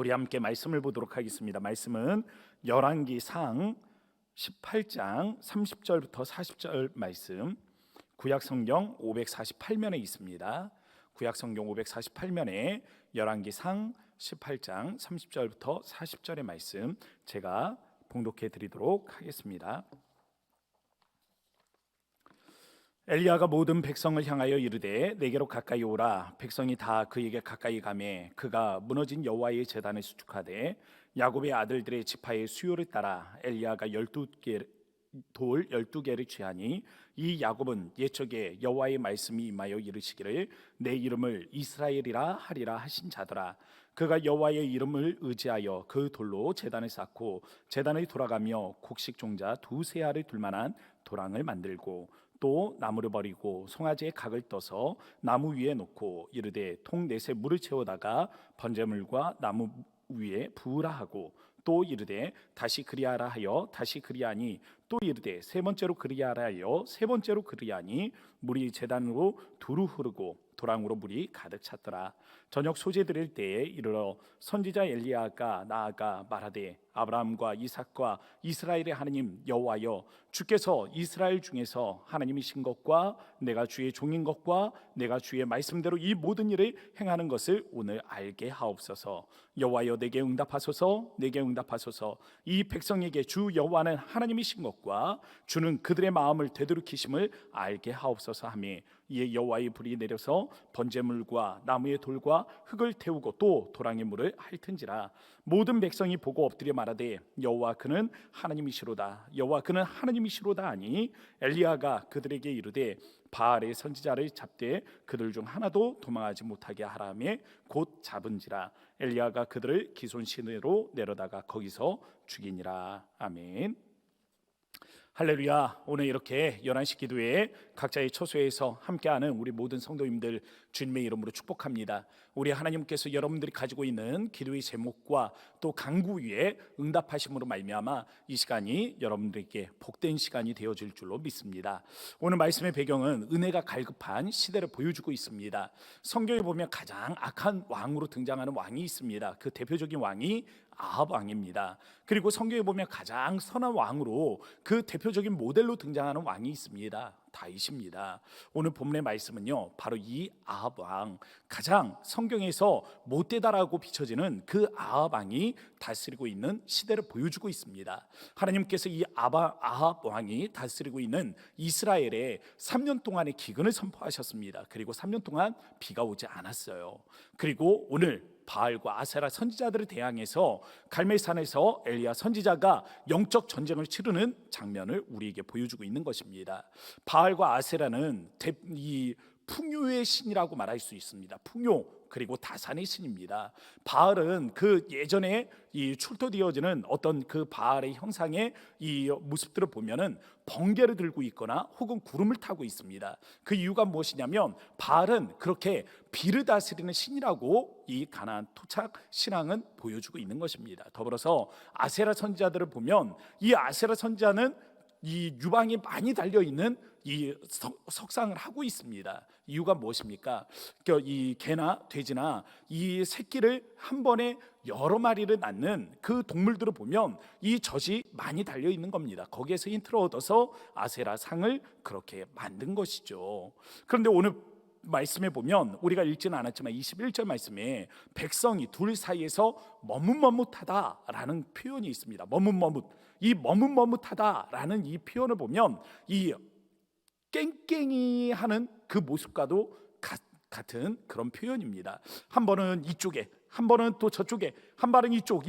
우리 함께 말씀을 보도록 하겠습니다. 말씀은 열왕기상 18장 30절부터 40절 말씀, 구약성경 548면에 있습니다. 구약성경 548면에 열왕기상 18장 30절부터 40절의 말씀 제가 봉독해 드리도록 하겠습니다. 엘리야가 모든 백성을 향하여 이르되 내게로 가까이 오라. 백성이 다 그에게 가까이 가매 그가 무너진 여호와의 제단을 수축하되 야곱의 아들들의 지파의 수요를 따라 엘리야가 12개 돌 12개를 취하니 이 야곱은 옛적에 여호와의 말씀이 임하여 이르시기를 내 이름을 이스라엘이라 하리라 하신 자더라. 그가 여호와의 이름을 의지하여 그 돌로 제단을 쌓고 제단을 돌아가며 곡식 종자 두세 알을 둘 만한 도랑을 만들고 또 나무를 버리고 송아지의 각을 떠서 나무 위에 놓고 이르되 통 넷에 물을 채우다가 번제물과 나무 위에 부으라 하고 또 이르되 다시 그리하라 하여 다시 그리하니 또 이르되 세 번째로 그리하라 하여 세 번째로 그리하니 물이 제단으로 두루 흐르고 도랑으로 물이 가득 찼더라. 저녁 소재 드릴 때에 이르러 선지자 엘리야가 나아가 말하되 아브라함과 이삭과 이스라엘의 하나님 여호와여, 주께서 이스라엘 중에서 하나님이신 것과 내가 주의 종인 것과 내가 주의 말씀대로 이 모든 일을 행하는 것을 오늘 알게 하옵소서. 여호와여, 내게 응답하소서. 내게 응답하소서. 이 백성에게 주 여호와는 하나님이신 것과 주는 그들의 마음을 되돌이키심을 알게 하옵소서 하며 이에 여호와의 불이 내려서 번제물과 나무의 돌과 흙을 태우고 또 도랑의 물을 핥은지라. 모든 백성이 보고 엎드려 말하되 여호와 그는 하나님이시로다. 여호와 그는 하나님이시로다 하니 엘리야가 그들에게 이르되 바알의 선지자를 잡되 그들 중 하나도 도망하지 못하게 하라며 곧 잡은지라. 엘리야가 그들을 기손 시내로 내려다가 거기서 죽이니라. 아멘. 할렐루야. 오늘 이렇게 11시 기도회에 각자의 처소에서 함께하는 우리 모든 성도님들 주님의 이름으로 축복합니다. 우리 하나님께서 여러분들이 가지고 있는 기도의 제목과 또 간구 위에 응답하심으로 말미암아 이 시간이 여러분들에게 복된 시간이 되어질 줄로 믿습니다. 오늘 말씀의 배경은 은혜가 갈급한 시대를 보여주고 있습니다. 성경에 보면 가장 악한 왕으로 등장하는 왕이 있습니다. 그 대표적인 왕이 아합 왕입니다. 그리고 성경에 보면 가장 선한 왕으로 그 대표적인 모델로 등장하는 왕이 있습니다. 다윗입니다. 오늘 본문의 말씀은요, 바로 이 아합 왕, 가장 성경에서 못되다라고 비춰지는 그 아합 왕이 다스리고 있는 시대를 보여주고 있습니다. 하나님께서 이 아합 왕이 다스리고 있는 이스라엘에 3년 동안의 기근을 선포하셨습니다. 그리고 3년 동안 비가 오지 않았어요. 그리고 오늘 바알과 아세라 선지자들을 대항해서 갈멜산에서 엘리야 선지자가 영적 전쟁을 치르는 장면을 우리에게 보여주고 있는 것입니다. 바알과 아세라는 이 풍요의 신이라고 말할 수 있습니다. 풍요 그리고 다산의 신입니다. 바알은 그 예전에 이 출토되어지는 어떤 그 바알의 형상의 이 모습들을 보면은 번개를 들고 있거나 혹은 구름을 타고 있습니다. 그 이유가 무엇이냐면 바알은 그렇게 비를 다스리는 신이라고 이 가나안 토착 신앙은 보여주고 있는 것입니다. 더불어서 아세라 선지자들을 보면 이 아세라 선지자는 이 유방이 많이 달려있는 이 석상을 하고 있습니다. 이유가 무엇입니까? 이 개나 돼지나 이 새끼를 한 번에 여러 마리를 낳는 그 동물들을 보면 이 젖이 많이 달려있는 겁니다. 거기에서 힌트를 얻어서 아세라 상을 그렇게 만든 것이죠. 그런데 오늘 말씀에 보면 우리가 읽지는 않았지만 21절 말씀에 백성이 둘 사이에서 머뭇머뭇하다라는 표현이 있습니다. 머뭇머뭇. 이 머뭇머뭇하다라는 이 표현을 보면 이 깽깽이 하는 그 모습과도 같은 그런 표현입니다. 한 번은 이쪽에, 한 번은 또 저쪽에, 한 번은 이쪽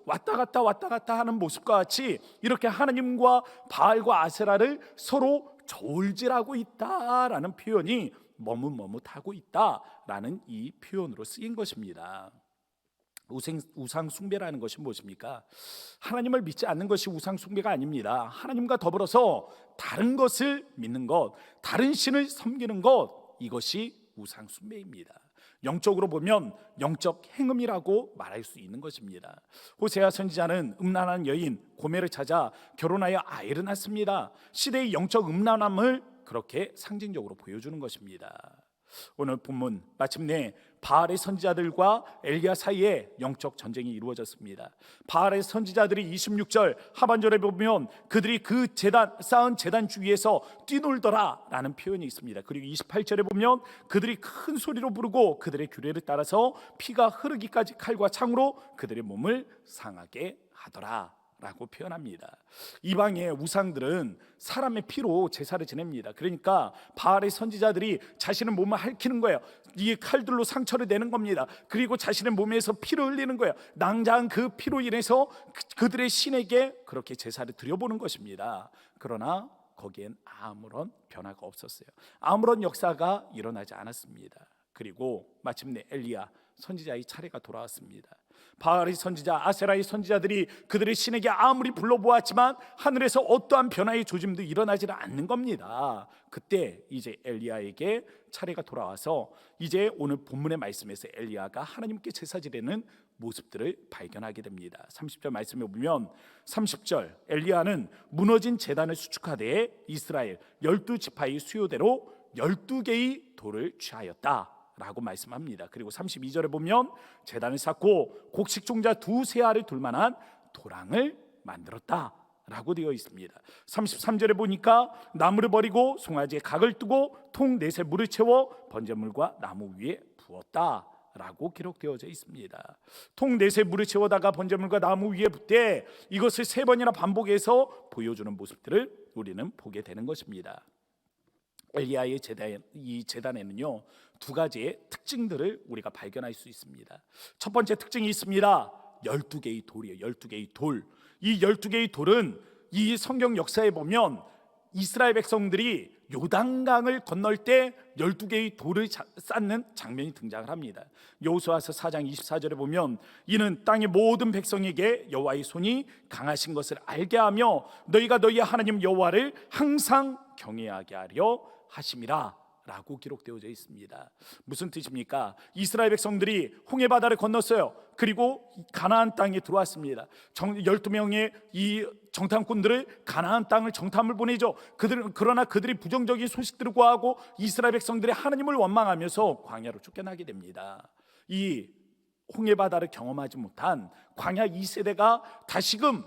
왔다 갔다 하는 모습과 같이 이렇게 하나님과 바알과 아세라를 서로 저울질하고 있다라는 표현이 머뭇머뭇하고 있다라는 이 표현으로 쓰인 것입니다. 우상 숭배라는 것이 무엇입니까? 하나님을 믿지 않는 것이 우상 숭배가 아닙니다. 하나님과 더불어서 다른 것을 믿는 것, 다른 신을 섬기는 것, 이것이 우상 숭배입니다. 영적으로 보면 영적 행음이라고 말할 수 있는 것입니다. 호세아 선지자는 음란한 여인 고멜을 찾아 결혼하여 아이를 낳습니다. 시대의 영적 음란함을 그렇게 상징적으로 보여주는 것입니다. 오늘 본문 마침내 바알의 선지자들과 엘리야 사이에 영적 전쟁이 이루어졌습니다. 바알의 선지자들이 26절 하반절에 보면 그들이 그 쌓은 제단 주위에서 뛰놀더라 라는 표현이 있습니다. 그리고 28절에 보면 그들이 큰 소리로 부르고 그들의 규례를 따라서 피가 흐르기까지 칼과 창으로 그들의 몸을 상하게 하더라 라고 표현합니다. 이방의 우상들은 사람의 피로 제사를 지냅니다. 그러니까 바알의 선지자들이 자신의 몸을 핥히는 거예요. 이 칼들로 상처를 내는 겁니다. 그리고 자신의 몸에서 피를 흘리는 거예요. 낭자한 그 피로 인해서 그들의 신에게 그렇게 제사를 드려보는 것입니다. 그러나 거기엔 아무런 변화가 없었어요. 아무런 역사가 일어나지 않았습니다. 그리고 마침내 엘리야 선지자의 차례가 돌아왔습니다. 바알의 선지자, 아세라의 선지자들이 그들의 신에게 아무리 불러보았지만 하늘에서 어떠한 변화의 조짐도 일어나지 않는 겁니다. 그때 이제 엘리야에게 차례가 돌아와서 이제 오늘 본문의 말씀에서 엘리야가 하나님께 제사 지내는 모습들을 발견하게 됩니다. 30절 말씀에 보면 30절 엘리야는 무너진 제단을 수축하되 이스라엘 12지파의 수요대로 12개의 돌을 취하였다 라고 말씀합니다. 그리고 32절에 보면 제단을 쌓고 곡식 종자 두세 알을 둘 만한 도랑을 만들었다 라고 되어 있습니다. 33절에 보니까 나무를 버리고 송아지에 각을 뜨고 통 넷에 물을 채워 번제물과 나무 위에 부었다 라고 기록되어져 있습니다. 통 넷에 물을 채워다가 번제물과 나무 위에 붓되 이것을 3번이나 반복해서 보여주는 모습들을 우리는 보게 되는 것입니다. 엘리야의 이 제단에는요 2가지의 특징들을 우리가 발견할 수 있습니다. 첫 번째 특징이 있습니다. 12개의 돌이에요. 12개의 돌. 이 12개의 돌은 이 성경 역사에 보면 이스라엘 백성들이 요단강을 건널 때 12개의 돌을 쌓는 장면이 등장을 합니다. 여호수아서 4장 24절에 보면 이는 땅의 모든 백성에게 여호와의 손이 강하신 것을 알게 하며 너희가 너희 하나님 여호와를 항상 경외하게 하려 하심이라 라고 기록되어져 있습니다. 무슨 뜻입니까? 이스라엘 백성들이 홍해바다를 건넜어요. 그리고 가나안 땅에 들어왔습니다. 12명의 이 정탐꾼들을 가나안 땅을 정탐을 보내죠. 그러나 그들이 부정적인 소식들을 구하고 이스라엘 백성들이 하나님을 원망하면서 광야로 쫓겨나게 됩니다. 이 홍해바다를 경험하지 못한 광야 2세대가 다시금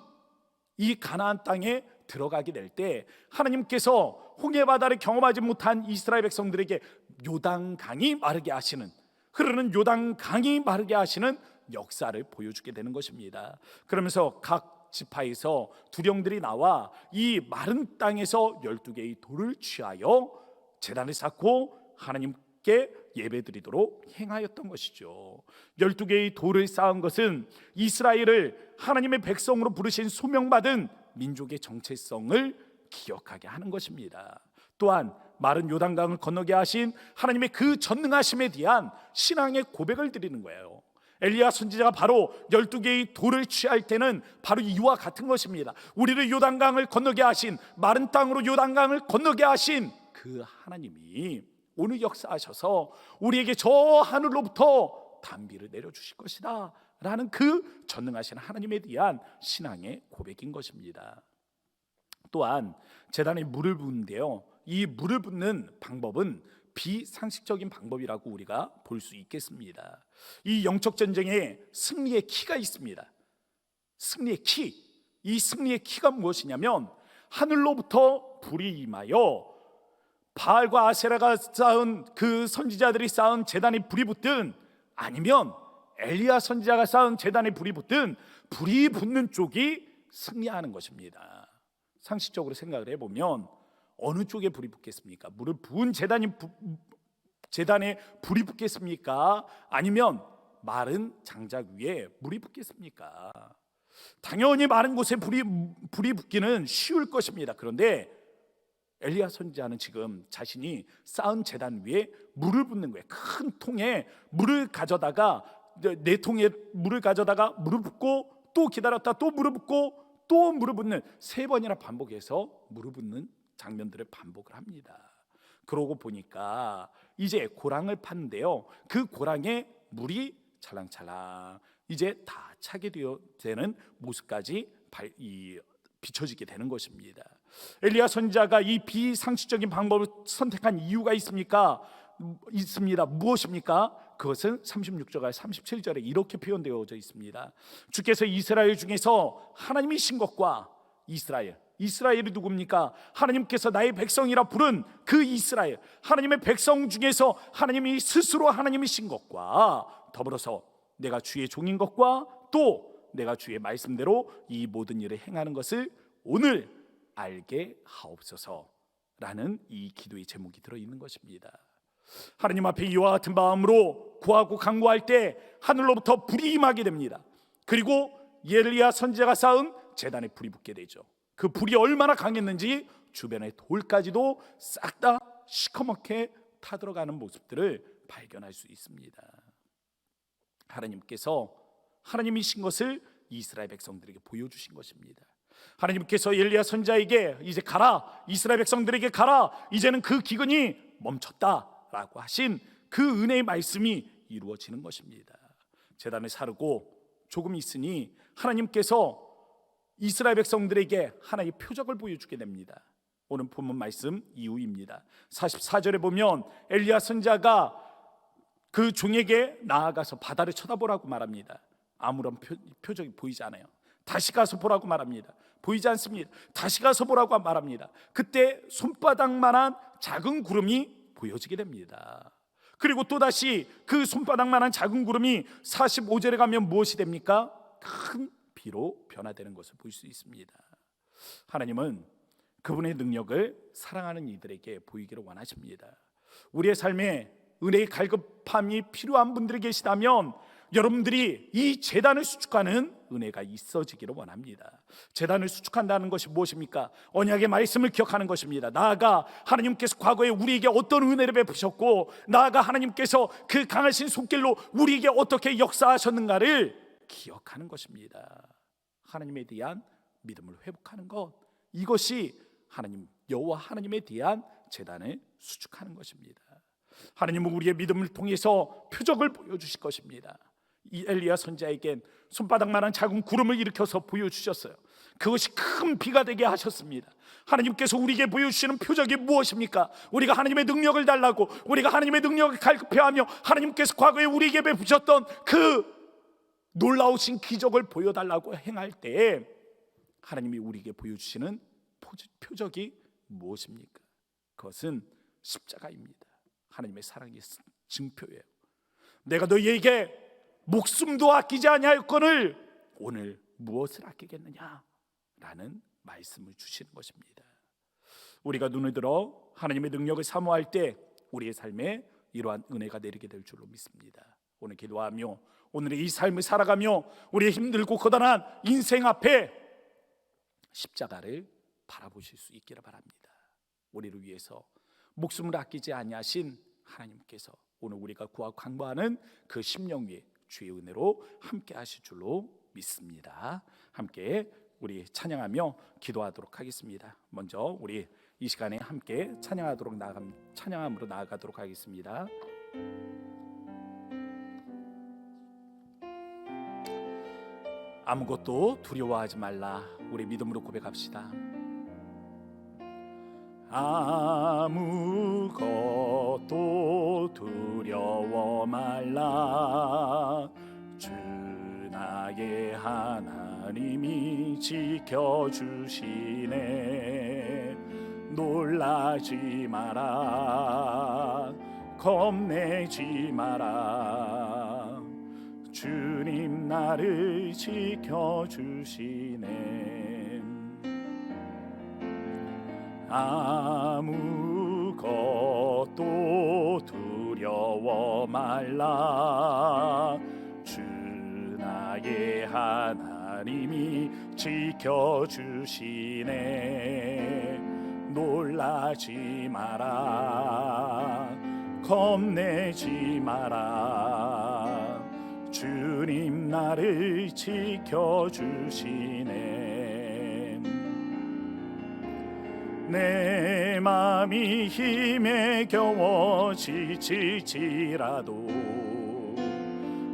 이 가나안 땅에 들어가게 될 때 하나님께서 홍해바다를 경험하지 못한 이스라엘 백성들에게 요단강이 마르게 하시는, 흐르는 요단강이 마르게 하시는 역사를 보여주게 되는 것입니다. 그러면서 각 지파에서 두령들이 나와 이 마른 땅에서 12개의 돌을 취하여 제단을 쌓고 하나님께 예배드리도록 행하였던 것이죠. 12개의 돌을 쌓은 것은 이스라엘을 하나님의 백성으로 부르신 소명받은 민족의 정체성을 기억하게 하는 것입니다. 또한 마른 요단강을 건너게 하신 하나님의 그 전능하심에 대한 신앙의 고백을 드리는 거예요. 엘리야 선지자가 바로 12개의 돌을 취할 때는 바로 이와 같은 것입니다. 우리를 요단강을 건너게 하신, 마른 땅으로 요단강을 건너게 하신 그 하나님이 오늘 역사하셔서 우리에게 저 하늘로부터 단비를 내려주실 것이다 라는 그 전능하신 하나님에 대한 신앙의 고백인 것입니다. 또한 제단에 물을 붓는데요, 이 물을 붓는 방법은 비상식적인 방법이라고 우리가 볼 수 있겠습니다. 이 영적 전쟁에 승리의 키가 있습니다. 승리의 키, 이 승리의 키가 무엇이냐면 하늘로부터 불이 임하여 바알과 아세라가 쌓은 그 선지자들이 쌓은 제단에 불이 붙든 아니면 엘리야 선지자가 쌓은 제단에 불이 붙든 불이 붙는 쪽이 승리하는 것입니다. 상식적으로 생각을 해보면 어느 쪽에 불이 붙겠습니까? 물을 부은 제단에 불이 붙겠습니까? 아니면 마른 장작 위에 물이 붙겠습니까? 당연히 마른 곳에 불이 붙기는 쉬울 것입니다. 그런데 엘리야 선지자는 지금 자신이 쌓은 제단 위에 물을 붓는 거예요. 큰 통에 물을 가져다가, 네 통에 물을 가져다가 물을 붓고 또 기다렸다 또 물을 붓고 또 물을 붓는 3번이나 반복해서 물을 붓는 장면들을 반복을 합니다. 그러고 보니까 이제 고랑을 팠는데요, 그 고랑에 물이 찰랑찰랑 이제 다 차게 되는 모습까지 비춰지게 되는 것입니다. 엘리야 선지자가 이 비상식적인 방법을 선택한 이유가 있습니까? 있습니다. 무엇입니까? 그것은 36절과 37절에 이렇게 표현되어져 있습니다. 주께서 이스라엘 중에서 하나님이신 것과 이스라엘이 누굽니까? 하나님께서 나의 백성이라 부른 그 이스라엘, 하나님의 백성 중에서 하나님이 스스로 하나님이신 것과 더불어서 내가 주의 종인 것과 또 내가 주의 말씀대로 이 모든 일을 행하는 것을 오늘 알게 하옵소서라는 이 기도의 제목이 들어있는 것입니다. 하나님 앞에 이와 같은 마음으로 구하고 간구할 때 하늘로부터 불이 임하게 됩니다. 그리고 엘리야 선지자가 쌓은 제단에 불이 붙게 되죠. 그 불이 얼마나 강했는지 주변의 돌까지도 싹 다 시커멓게 타들어가는 모습들을 발견할 수 있습니다. 하나님께서 하나님이신 것을 이스라엘 백성들에게 보여주신 것입니다. 하나님께서 엘리야 선지자에게 이제 가라, 이스라엘 백성들에게 가라, 이제는 그 기근이 멈췄다라고 하신 그 은혜의 말씀이 이루어지는 것입니다. 제단을 사르고 조금 있으니 하나님께서 이스라엘 백성들에게 하나의 표적을 보여주게 됩니다. 오늘 본문 말씀 이후입니다. 44절에 보면 엘리야 선지자가 그 종에게 나아가서 바다를 쳐다보라고 말합니다. 아무런 표적이 보이지 않아요. 다시 가서 보라고 말합니다. 보이지 않습니다. 다시 가서 보라고 말합니다. 그때 손바닥만한 작은 구름이 보여지게 됩니다. 그리고 또다시 그 손바닥만한 작은 구름이 45절에 가면 무엇이 됩니까? 큰 비로 변화되는 것을 볼 수 있습니다. 하나님은 그분의 능력을 사랑하는 이들에게 보이기를 원하십니다. 우리의 삶에 은혜의 갈급함이 필요한 분들이 계시다면 여러분들이 이 제단을 수축하는 은혜가 있어지기를 원합니다. 제단을 수축한다는 것이 무엇입니까? 언약의 말씀을 기억하는 것입니다. 나아가 하나님께서 과거에 우리에게 어떤 은혜를 베푸셨고, 나아가 하나님께서 그 강하신 손길로 우리에게 어떻게 역사하셨는가를 기억하는 것입니다. 하나님에 대한 믿음을 회복하는 것, 이것이 하나님 여호와 하나님에 대한 제단을 수축하는 것입니다. 하나님은 우리의 믿음을 통해서 표적을 보여주실 것입니다. 이 엘리야 선지자에겐 손바닥만한 작은 구름을 일으켜서 보여주셨어요. 그것이 큰 비가 되게 하셨습니다. 하나님께서 우리에게 보여주시는 표적이 무엇입니까? 우리가 하나님의 능력을 달라고, 우리가 하나님의 능력을 갈급해하며 하나님께서 과거에 우리에게 베푸셨던 그 놀라우신 기적을 보여달라고 행할 때에 하나님이 우리에게 보여주시는 표적이 무엇입니까? 그것은 십자가입니다. 하나님의 사랑의 증표예요. 내가 너희에게 목숨도 아끼지 아니하였거늘 오늘 무엇을 아끼겠느냐? 라는 말씀을 주시는 것입니다. 우리가 눈을 들어 하나님의 능력을 사모할 때 우리의 삶에 이러한 은혜가 내리게 될 줄로 믿습니다. 오늘 기도하며 오늘의 이 삶을 살아가며 우리의 힘들고 고단한 인생 앞에 십자가를 바라보실 수 있기를 바랍니다. 우리를 위해서 목숨을 아끼지 아니하신 하나님께서 오늘 우리가 구하고 간구하는 그 심령 위에 주의 은혜로 함께 하실 줄로 믿습니다. 함께 우리 찬양하며 기도하도록 하겠습니다. 먼저 우리 이 시간에 함께 찬양함으로 나아가도록 하겠습니다. 아무것도 두려워하지 말라. 우리 믿음으로 고백합시다. 아무것도 두려워 말라. 주 나의 하나님이 지켜주시네. 놀라지 마라. 겁내지 마라. 주님 나를 지켜주시네. 아무것도 두려워 말라. 주 나의 하나님이 지켜주시네. 놀라지 마라. 겁내지 마라. 주님 나를 지켜주시네. 내 맘이 힘에 겨워 지칠지라도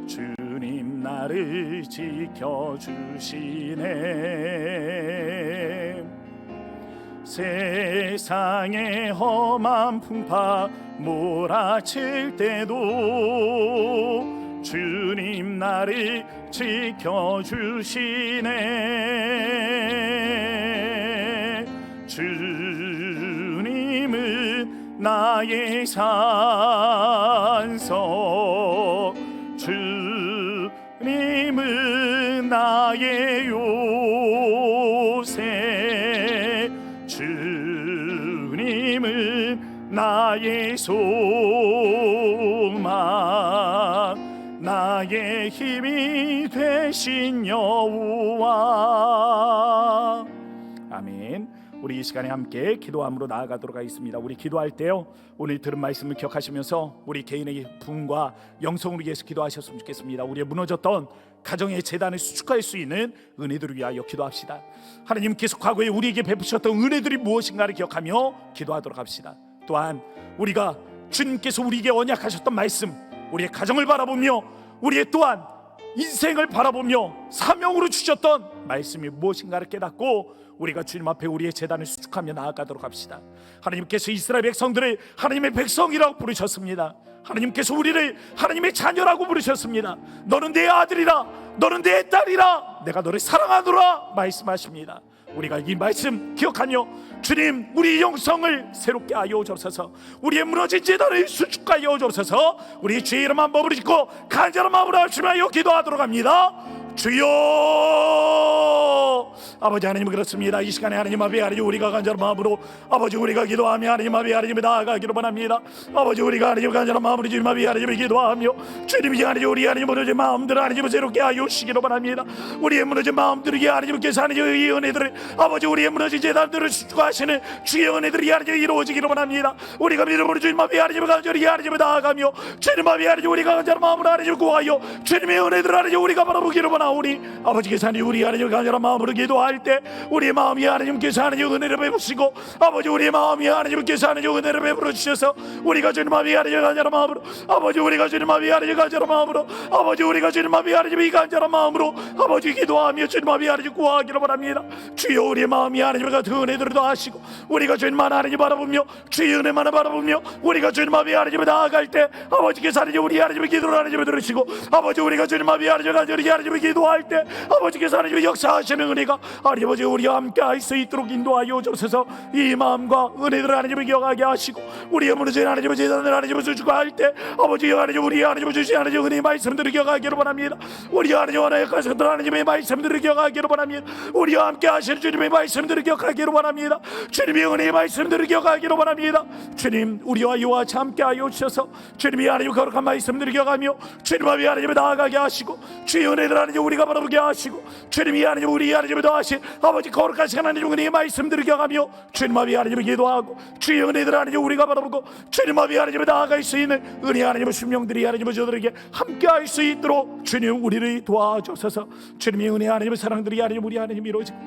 주님 나를 지켜주시네. 세상의 험한 풍파 몰아칠 때도 주님 나를 지켜주시네. 주님은 나의 산성, 주님은 나의 요새, 주님은 나의 소망, 나의 힘이 되신 여호와. 아멘. 우리 이 시간에 함께 기도함으로 나아가도록 하겠습니다. 우리 기도할 때요, 오늘 들은 말씀을 기억하시면서 우리 개인의 부흥과 영성을 위해서 기도하셨으면 좋겠습니다. 우리의 무너졌던 가정의 재단을 수축할 수 있는 은혜들을 위하여 기도합시다. 하나님께서 과거에 우리에게 베푸셨던 은혜들이 무엇인가를 기억하며 기도하도록 합시다. 또한 우리가 주님께서 우리에게 언약하셨던 말씀, 우리의 가정을 바라보며 우리의 또한 인생을 바라보며 사명으로 주셨던 말씀이 무엇인가를 깨닫고 우리가 주님 앞에 우리의 재단을 수축하며 나아가도록 합시다. 하나님께서 이스라엘 백성들을 하나님의 백성이라고 부르셨습니다. 하나님께서 우리를 하나님의 자녀라고 부르셨습니다. 너는 내 아들이라, 너는 내 딸이라, 내가 너를 사랑하노라 말씀하십니다. 우리가 이 말씀 기억하며 주님, 우리 영성을 새롭게 하여 주옵소서. 우리의 무너진 재단을 수축하여 주옵소서. 우리 주의 이름 한 번을 짓고 간절한 마음으로 하시며 기도하도록 합니다. 주여, 아버지 하나님, 그렇습니다. 이 시간에 하나님 앞에 하나님 우리가 간절한 마음으로 아버지 우리가 기도하며 하나님 앞에 하나님 나아가기로 원합니다. 아버지 우리가 하나님 간절한 마음으로 주님 앞에 하나님 기도하며 주님이 하나님 우리 하나님 무너진 마음들을 하나님 새롭게 하여 주시기로 원합니다. 우리의 무너진 마음들을 하나님께서 하나님 이 은혜들을 아버지 우리의 무너진 재단들을 수축하시는 주의 은혜들이 하나님 이루어지기로 원합니다. 우리가 믿음으로 주님 앞에 하나님 간절히 하나님 나아가며 주님 앞에 하나님 우리가 간절한 마음으로 하나님 구하여 주님의 은혜들을 하나님 우리가 바라보기로 원하오니 아버지께서 하나님 우리 하나님 간절한 마음으로 기도할 때 우리의 마음이 하나님께서 하나님 은혜를 베푸시고 아버지 우리의 마음이 하나님께서 하나님 은혜를 베풀어 주셔서 우리가 주님 앞에 하나님 간절한 마음으로 아버지 우리가 주님 앞에 하나님 간절한 마음으로 아버지 우리가 주님 앞에 하나님 이 간절한 마음으로 아버지 기도하며 주님 앞에 하나님 구하기로 바랍니다. 주여, 우리의 마음이 하나님 같은 은혜들을 더하시고 우리가 주님만 하나님 바라보며 주의 은혜만 바라보며 우리가 주님 앞에 하나님 나아갈 때 아버지께서 하나님 우리 하나님의 기도를 하나님 들으시고 아버지 우리가 주님 앞에 하나님 간절히 하나님의 기도할 때 아버지께서 하나님의 역사하시는 은혜가 아버지 우리와 함께 할 수 있도록 인도하여 주셔서 이 마음과 은혜들을 하나님을 기억하게 하시고 우리의 무너진 하나님의 재단을 하나님을 주시고 할 때 아버지 하나님 우리 하나님을 주신 하나님의 은혜의 말씀들을 기억하기로 원합니다. 우리 하나님 하나님의 가슴들 하나님의 말씀들을 기억하기로 원합니다. 우리와 함께 하시는 주님의 말씀들을 기억하기로 원합니다. 주님의 은혜의 말씀들을 기억하기로 원합니다. 주님, 우리와 이와 함께 하여 주셔서 주님이 하나님 거룩한 말씀들을 기억하며 주님 앞에 하나님을 나아가게 하시고 주의 은혜들 하나님 우리가 바라보게 하시고 주님이 하나님 우리 하나님을 더하신 아버지 거룩하신 하나님 은혜의 말씀들을 기억하며 주님 앞에 하나님을 기도하고 주의 은혜들 하나님 우리가 바라보고 주님 앞에 하나님을 나아갈 수 있는 은혜 하나님의 순명들이 하나님의 저들에게 함께 할 수 있도록 주님 우리를 도와주셔서 주님의 은혜 하나님의 사랑들이 하나님 우리 하나님 이루어지고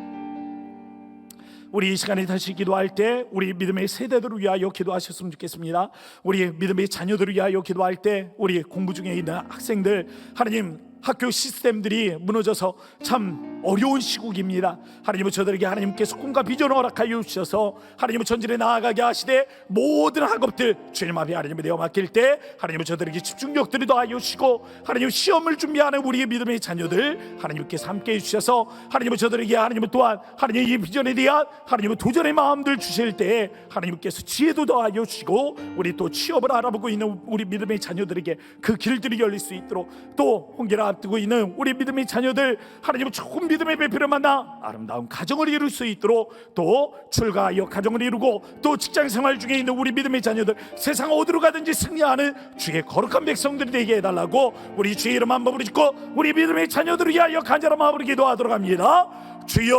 우리 이 시간에 다시 기도할 때 우리 믿음의 세대들을 위하여 기도하셨으면 좋겠습니다. 우리 믿음의 자녀들을 위하여 기도할 때 우리 공부 중에 있는 학생들 하나님 학교 시스템들이 무너져서 참 어려운 시국입니다. 하나님은 저들에게 하나님께서 꿈과 비전을 허락하여 주셔서 하나님은 전진에 나아가게 하시되 모든 학업들 주님 앞에 하나님을 내어 맡길 때 하나님은 저들에게 집중력들을 더하여 주시고 하나님 시험을 준비하는 우리의 믿음의 자녀들 하나님께서 함께해 주셔서 하나님은 저들에게 하나님은 또한 하나님의 이 비전에 대한 하나님은 도전의 마음들 주실 때 하나님께서 지혜도 더하여 주시고 우리 또 취업을 알아보고 있는 우리 믿음의 자녀들에게 그 길들이 열릴 수 있도록 또 홍기를 앞두고 있는 우리 믿음의 자녀들 하나님은 좋은 믿음의 배필을 만나 아름다운 가정을 이룰 수 있도록 또 출가하여 가정을 이루고 또 직장생활 중에 있는 우리 믿음의 자녀들 세상 어디로 가든지 승리하는 주의 거룩한 백성들이 되게 해달라고 우리 주의 이름 한 번으로 짓고 우리 믿음의 자녀들을 위하여 간절한 마음으로 기도하도록 합니다. 주여,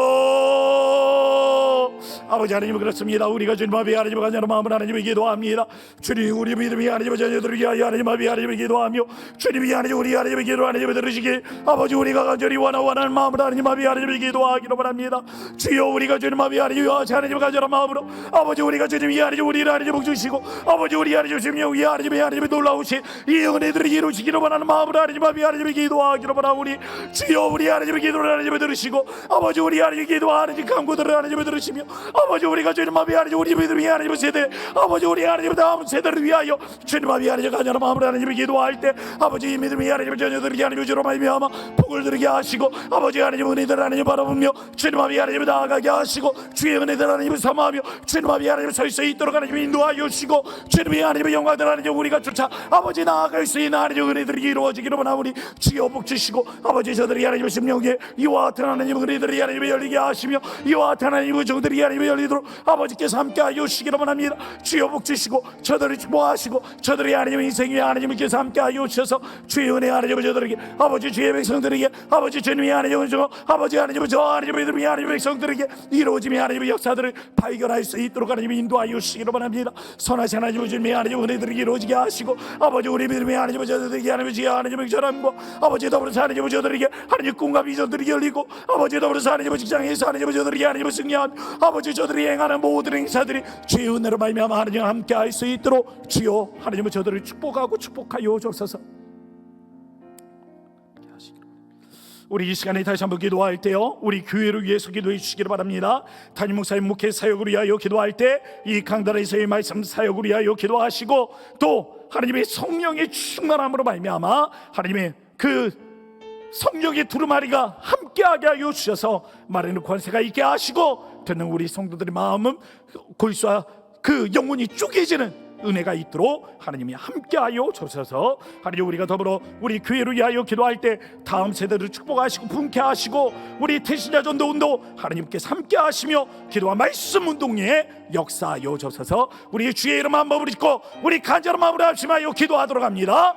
아버지 하나님 그렇습니다. 우리가 주님 앞에 하나님을 간절한 마음으로 하나님을 기도합니다. 주님 우리 믿음이 하나님의 자녀들을 위하여 하나님 앞에 하나님을 기도하며 주님이 하나님 우리 하나님의 기도를 하나님을 들으시길 아버지 우리가 간절히 원하는 마음으로 하나님 앞에 하나님을 기도하기로 바랍니다. 주여, 우리가 주님 앞에 하나님을 간절한 마음으로 아버지 우리가 주님이 하나님 우리를 하나님 주시고 아버지 우리 하나님 주시며 우리 하나님의 놀라우신 이 은혜들을 이루시기로 원하는 마음으로 하나님 앞에 하나님을 기도하기로 바라오니 주여, 우리 하나님의 기도를 하나님을 들으시고 아버지 우리 하나님 기도하는 간구들을 하나님을 들으시며 주시며 아버지 우리가 주님 마음에 하나님 우리 믿음이 하나님 세대 아버지 우리 하나님 다음 세대를 위하여 주님 마음에 하나님 간절한 마음으로 하나님을 기도할 때 아버지 이 믿음이 하나님 자녀들에게 하나님 주로 말미암아 복을 드리게 하시고 아버지 하나님 은혜들 하나님 바라보며 주님 마음에 하나님 나아가게 하시고 주의 은혜들 하나님을 삼아하며 주님 마음에 하나님 설 수 있도록 하나님 인도하여 주시고 주님이 하나님의 영광들 하나님 우리가 쫓아 아버지 나아갈 수 있는 하나님 은혜들이 이루어지기로 원하오니 주여 복 주시고 아버지 저들이 하나님의 심령에 이와 같은 하나님 은혜들이 하나님을 열리게 하시며 이와 같은 하나님의 정들이 하나님을 열리도록 아버지께서 함께하여 주시기로 원합니다. 주여 복 주시고 저들을 축복하시고 저들이 하나님의 인생 위에 하나님께서 함께하여 주셔서 주의 은혜 하나님 저들에게 아버지 주의 백성들에게 아버지 주님이 하나님을 주고 아버지 하나님 저 하나님의 믿음이 하나님의 백성들에게 이루어짐이 하나님의 역사들을 발견할 수 있도록 하나님 인도하여 주시기로 원합니다. 선하신 하나님 주님이 하나님 은혜들이 이루어지게 하시고 아버지 우리 믿음이 하나님 저들에게 하나님의 지혜 하나님의 전함과 아버지 더불어서 하나님 저들에게 하나님 꿈과 비전들이 열리고 아버지 더불어서 하나님 직장에서 하나님 저들에게 하나님 승리한 아버지 저들이 행하는 모든 행사들이 주의 은혜로 말미암아 하나님 함께할 수 있도록 주여 하나님은 저들을 축복하고 축복하여 주옵소서. 우리 이 시간에 다시 한번 기도할 때요 우리 교회를 위해서 기도해 주시기를 바랍니다. 담임 목사님 목회 사역을 위하여 기도할 때 이 강단에서의 말씀 사역을 위하여 기도하시고 또 하나님의 성령의 충만함으로 말미암아 하나님의 그 성령의 두루마리가 함께하게 하여 주셔서 말하는 권세가 있게 하시고 듣는 우리 성도들의 마음은 골수와 그 영혼이 쪼개지는 은혜가 있도록 하나님이 함께하여 주셔서 하나님 우리가 더불어 우리 교회를 위하여 기도할 때 다음 세대를 축복하시고 분케하시고 우리 태신자 전도운동 하나님께서 함께하시며 기도와 말씀 운동에 역사하여 주셔서 우리의 주의 이름 한 번을 짓고 우리 간절한 마음으로 합심하여 기도하도록 합니다.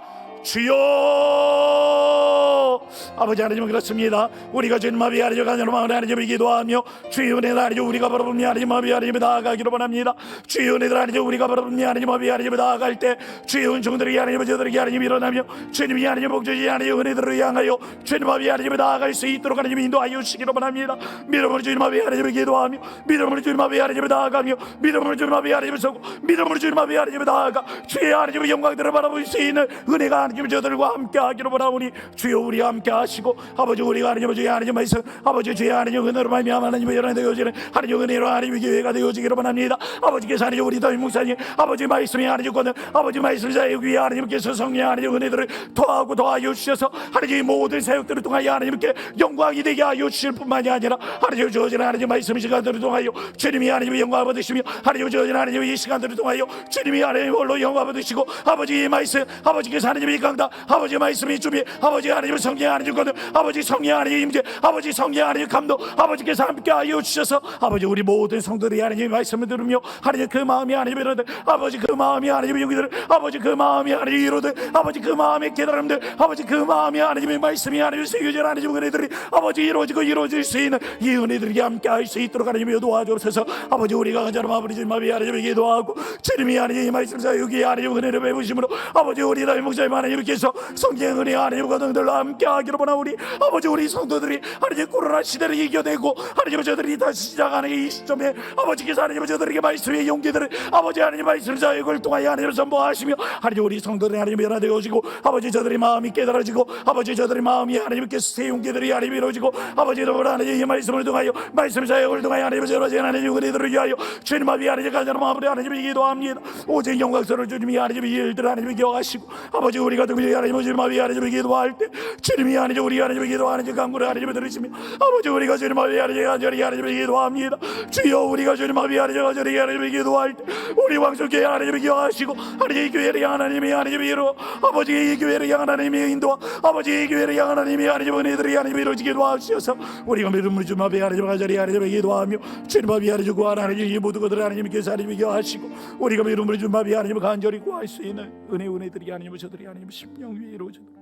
주여 아버지 하나님 그렇습니다. 우리가 주님 마음에 하나님 간절한 마음으로 하나님을 기도하며 주의 은혜를 하나님 우리가 바라보며 하나님 마음에 하나님을 나아가기로 원합니다. 주의 은혜를 하나님 우리가 바라보며 하나님 마음에 하나님을 나아갈 때 주의 은총들이 하나님을 저들에게 하나님 일어나며 주님이 하나님 복주시 하나님 은혜들을 향하여 주님 마음에 하나님을 나아갈 수 있도록 하나님 인도하여 주시기로 원합니다. 믿음으로 주님 마음에 하나님을 기도하며 믿음으로 주님 마음에 하나님을 나아가며 믿음으로 주님 마음에 하나님을 서고 믿음으로 주님 마음에 하나님을 나아가 주의 하나님의 영광들을 바라볼 수 있는 은혜가 하나님 저들과 함께하기로 원하오니 주여 우리 함께하시고 아버지 우리가 하나님 주의 하나님 말씀 아버지 주의 하나님 은혜로 말미암아 하나님의 열한 되어지는 하나님 은혜로 하나님의 교회가 되어지기로 원합니다. 아버지께서 하나님 우리 담임 목사님 아버지 말씀이 하나님 거는 아버지 말씀 사역 위에 하나님께서 성령 하나님 은혜들을 더하고 더하여 주셔서 하나님 모든 사역들을 통하여 하나님께 영광이 되게 하여 주실 뿐만이 아니라 하나님 주어지는 하나님 말씀 시간들을 통하여 주님이 하나님의 영광을 받으시며 하나님 주어지는 하나님의 이 시간들을 통하여 주님이 하나님의 홀로 영광을 받으시고 아버지 이 말씀 아버지께서 하나님의 강다 아버지 말씀이 주비 아버지 하나님의 성령 하나님 거는 아버지 성령 하나님의 임재 아버지 성령 하나님의 감동 아버지께서 함께하여 주셔서 아버지 우리 모든 성도들이 하나님의 말씀을 들으며 하나님 그 마음이 하나님의 이루어들 아버지 그 마음이 하나님의 용기들 아버지 그 마음이 하나님의 이루어들 아버지 그 마음의 깨달음들 아버지 그 마음이 하나님의 말씀이 하나님의 세계적 하나님의 은혜들이 아버지 이루어지고 이루어질 수 있는 이 은혜들이 함께할 수 있도록 하나님의 도와주옵소서. 아버지 우리가 간절한 마음으로 주님의 하나님의 기도하고 주님이 하나님의 말씀 사역이 하나님의 은혜를 베푸심으로 아버지 우리 다윗 목사님 하나님께서 성경 은혜 하나님의 거동들로 함께하기로 원하오니 아버지 우리 성도들이 하나님 코로나 시대를 이겨내고 하나님 저들이 다시 시작하는 이 시점에 아버지께서 하나님 저들에게 말씀의 용기들을 아버지 하나님 말씀 사역을 통하여 하나님을 선포하시며 하나님 우리 성도들이 하나님 변화되어지고 아버지 저들의 마음이 깨달아지고 아버지 저들의 마음이 하나님께서 새 용기들이 하나님 이루어지고 아버지 더불어 하나님 이 말씀을 통하여 말씀 사역을 통하여 하나님의 저러진 하나님 은혜들을 위하여 주님 앞에 하나님 간절한 마음으로 하나님을 기도합니다. 오직 영광스러운 주님이 하나님의 일들을 하나님을 기억하시고 아버지 우리가 특별히 하나님 주님 앞에 하나님을 기도할 때 주님이 하나님 우리 하나님을 기도하는 간구를 하나님을 들으시며 아버지 우리가 주님 앞에 하나님 간절히 하나님을 기도합니다. 주여 우리가 주님 앞에 하나님 간절히 하나님을 기도할 때 우리 왕성교회 하나님을 기억하시고 하나님 이 교회를 향한 하나님이 하나님의 이루 아버지 이 교회를 향한 하나님의 인도와 아버지 이 교회를 향한 하나님의 하나님의 은혜들이 하나님이 이루어지게 도와주셔서 우리가 믿음으로 주님 앞에 하나님을 간절히 하나님을 기도하며 주님 앞에 하나님 구하는 하나님 이 모든 것들을 하나님께서 하나님을 기억하시고 우리가 믿음으로 주님 앞에 하나님을 간절히 구할 수 있는 은혜들이 하나님을 저들이 하나님의 심령 위에 이루어지도록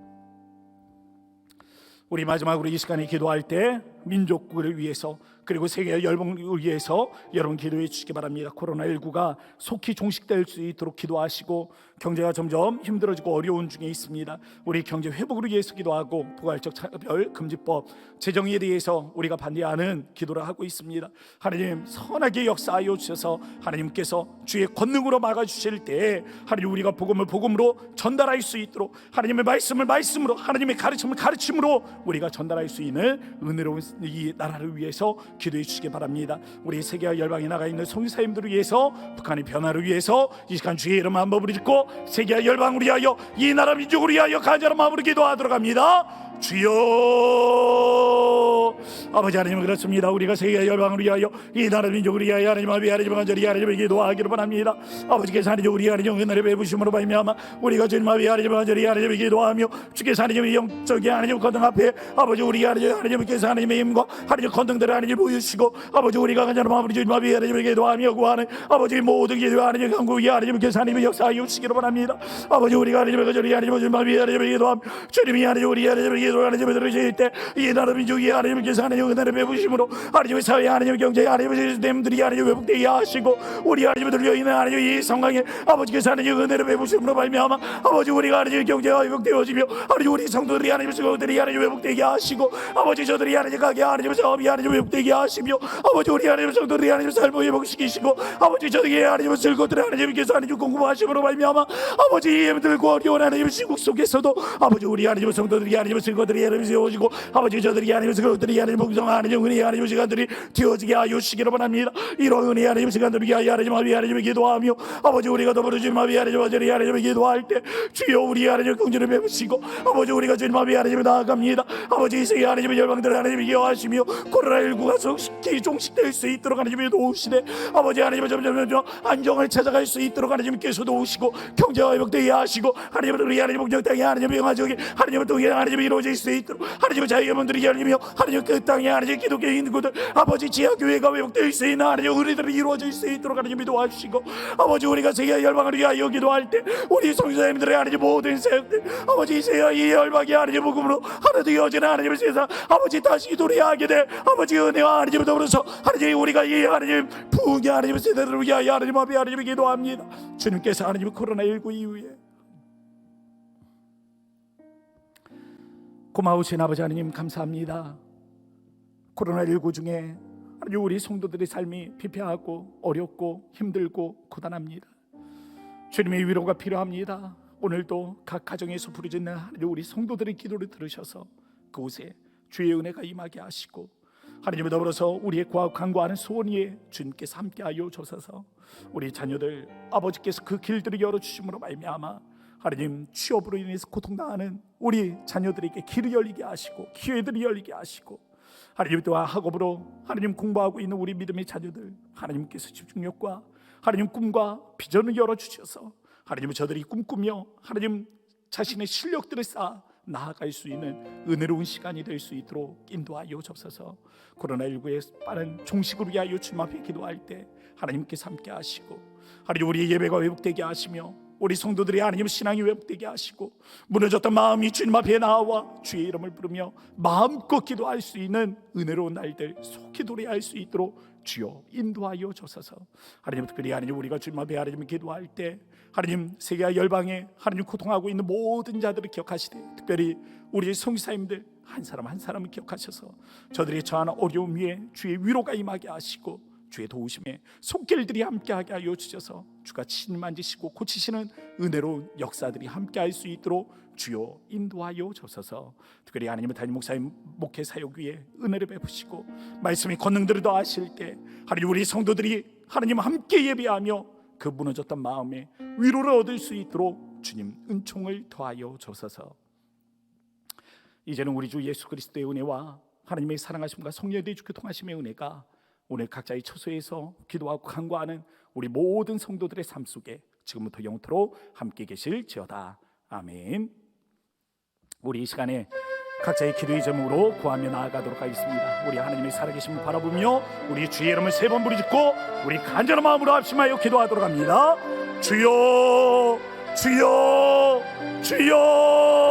우리 마지막으로 이 시간에 기도할 때 민족국을 위해서 그리고 세계 열방을 위해서 여러분 기도해 주시기 바랍니다. 코로나19가 속히 종식될 수 있도록 기도하시고 경제가 점점 힘들어지고 어려운 중에 있습니다. 우리 경제 회복을 위해서 기도하고 포괄적 차별 금지법 제정에 대해서 우리가 반대하는 기도를 하고 있습니다. 하나님 선하게 역사하여 주셔서 하나님께서 주의 권능으로 막아주실 때 하나님 우리가 복음을 복음으로 전달할 수 있도록 하나님의 말씀을 말씀으로 하나님의 가르침을 가르침으로 우리가 전달할 수 있는 은혜로운 이 나라를 위해서 기도해 주시기 바랍니다. 우리 세계와 열방에 나가 있는 성사님들을 위해서, 북한의 변화를 위해서 이 시간 주의 이름 한번 부르짖고 세계와 열방을 위하여, 이 나라 민족을 위하여 간절한 마음으로 기도하도록 합니다. 주여, 아버지 하나님, 그렇습니다. 우리가 세계 열방을 위하여, 이 나라 민족을 위하여 하나님 아버지 하나님 간절히 하나님을 기도하기를 바랍니다. 아버지께서 하나님 우리 하나님 은혜를 베푸심으로 말미암아 우리가 주님 아버지 하나님 간절히 하나님을 기도하며, 주께서 하나님의 영적인 하나님 건능 앞에 아버지 우리 하나님께서 하나님의 힘과 하나님 건능들을 하나님 보여주시고, 아버지 우리가 간절한 마음으로 주님 아버지 하나님을 기도하며 구하는 아버지 모든 기도 하나님 강구 위에 하나님께서 하나님의 역사하여 주시기를 바랍니다. 아버지 우리가 하나님을 간절히 하나님을 주님 아버지 하나님을 기도하며, 주님이 하나님 우리 하나님을 기도하는 집에 들으실 때 이 나라 민족이 하나님께서 하나님 은혜를 베푸심으로 하나님의 사회 하나님의 경제 하나님의 시스템들이 하나님 회복되게 하시고, 우리 하나님을 들려있는 하나님 이 상황에 아버지께서 하나님 은혜를 베푸심으로 말미암아 아버지 우리가 하나님의 경제가 회복되어지며, 하나님 우리 성도들이 하나님의 성도들이 하나님 회복되게 하시고, 아버지 저들이 하나님 가게 하나님의 사업이 하나님 회복되게 하시며, 아버지 우리 하나님의 성도들이 하나님의 삶을 회복시키시고, 아버지 저들이 하나님의 쓸 것들을 하나님께서 하나님 공급하심으로 말미암아 아버지 이 힘들고 어려운 하나님의 시국 속에서도 아버지 우리 하나님의 성도들이 하나님의 쓸 것들이 하나님 세워지고, 아버지 저들이 하나님의 쓸 것들이 하나님 복성한 하나님 은혜의 하나님의 시간들이 되어지게 하여 주시기를 바랍니다. 이런 은혜의 하나님의 시간들을 위하여 하나님을 기도하며, 아버지 우리가 더불어 주님 아버지 하나님을 기도할 때 주여 우리 하나님의 긍휼을 베푸시고, 아버지 우리가 주님 아버지 하나님을 나아갑니다. 아버지 이 세계 하나님의 열방들을 하나님이 기여하시며 코로나19가 속히 종식될 수 있도록 하나님이 도우시되, 아버지 하나님의 점점 안정을 찾아갈 수 있도록 하나님께서 도우시고, 경제와 회복되게 하시고, 하나님을 우리 하나님 목적 땅에 하나님의 영화적인 하나님을 통해 하나님이 이루어질 수 있도록 하나님의 자유분들이 열리며, 하나님 그 땅에 하나님 기독교의 인구들 아버지 지하교회가 회복될 수 있는 하나님 의리들이 이루어질 수 있도록 하나님이 도와주시고, 아버지 우리가 세계 열방을 위하여 기도할 때 우리 성도님들의 하나님 모든 세력들 아버지 이 열방이 하나님 복음으로 하나 되어지는 하나님의 세상 아버지 다시 도래하게 돼 아버지 은혜와 하나님을 더불어서 하나님 우리가 이 하나님 부흥의 하나님의 세대를 위하여 하나님 앞에 하나님을 기도합니다. 주님께서 하나님 코로나19 이후에 고마우신 아버지 하나님 감사합니다. 코로나19 중에 우리 성도들의 삶이 피폐하고 어렵고 힘들고 고단합니다. 주님의 위로가 필요합니다. 오늘도 각 가정에서 부르짖는 우리 성도들의 기도를 들으셔서 그곳에 주의 은혜가 임하게 하시고, 하나님을 더불어서 우리의 간구하는 소원 위에 주님께서 함께하여 주셔서 우리 자녀들 아버지께서 그 길들을 열어주심으로 말미암아 하나님 취업으로 인해서 고통당하는 우리 자녀들에게 길을 열리게 하시고 기회들이 열리게 하시고, 하나님 또한 학업으로 하나님 공부하고 있는 우리 믿음의 자녀들 하나님께서 집중력과 하나님 꿈과 비전을 열어주셔서 하나님 저들이 꿈꾸며 하나님 자신의 실력들을 쌓아 나아갈 수 있는 은혜로운 시간이 될 수 있도록 인도하여 주옵소서. 코로나19의 빠른 종식을 위하여 주님 앞에 기도할 때 하나님께서 함께 하시고, 하나님 우리의 예배가 회복되게 하시며 우리 성도들이 하나님 신앙이 회복되게 하시고, 무너졌던 마음이 주님 앞에 나와 주의 이름을 부르며 마음껏 기도할 수 있는 은혜로운 날들 속히 도래할 수 있도록 주여 인도하여 주소서. 하나님 특별히 하나님 우리가 주님 앞에 하나님 기도할 때 하나님 세계와 열방에 하나님 고통하고 있는 모든 자들을 기억하시되, 특별히 우리 성사님들 한 사람 한 사람을 기억하셔서 저들이 처한 어려움 위에 주의 위로가 임하게 하시고, 주의 도우심에 손길들이 함께하게 하여 주셔서 주가 친히 만지시고 고치시는 은혜로운 역사들이 함께할 수 있도록 주여 인도하여 주셔서, 특별히 하나님의 담임 목사님 목회 사역 위에 은혜를 베푸시고 말씀이 권능들을 더하실 때 하나님 우리 성도들이 하나님 함께 예배하며 그 무너졌던 마음에 위로를 얻을 수 있도록 주님 은총을 더하여 주셔서, 이제는 우리 주 예수 그리스도의 은혜와 하나님의 사랑하심과 성령의 주께 통하심의 은혜가 오늘 각자의 처소에서 기도하고 간구하는 우리 모든 성도들의 삶 속에 지금부터 영원토록 함께 계실지어다. 아멘. 우리 이 시간에 각자의 기도의 제목으로 구하며 나아가도록 하겠습니다. 우리 하나님의 살아계심을 바라보며 우리 주의 이름을 3번 부르짖고 우리 간절한 마음으로 합심하여 기도하도록 합니다. 주여 주여 주여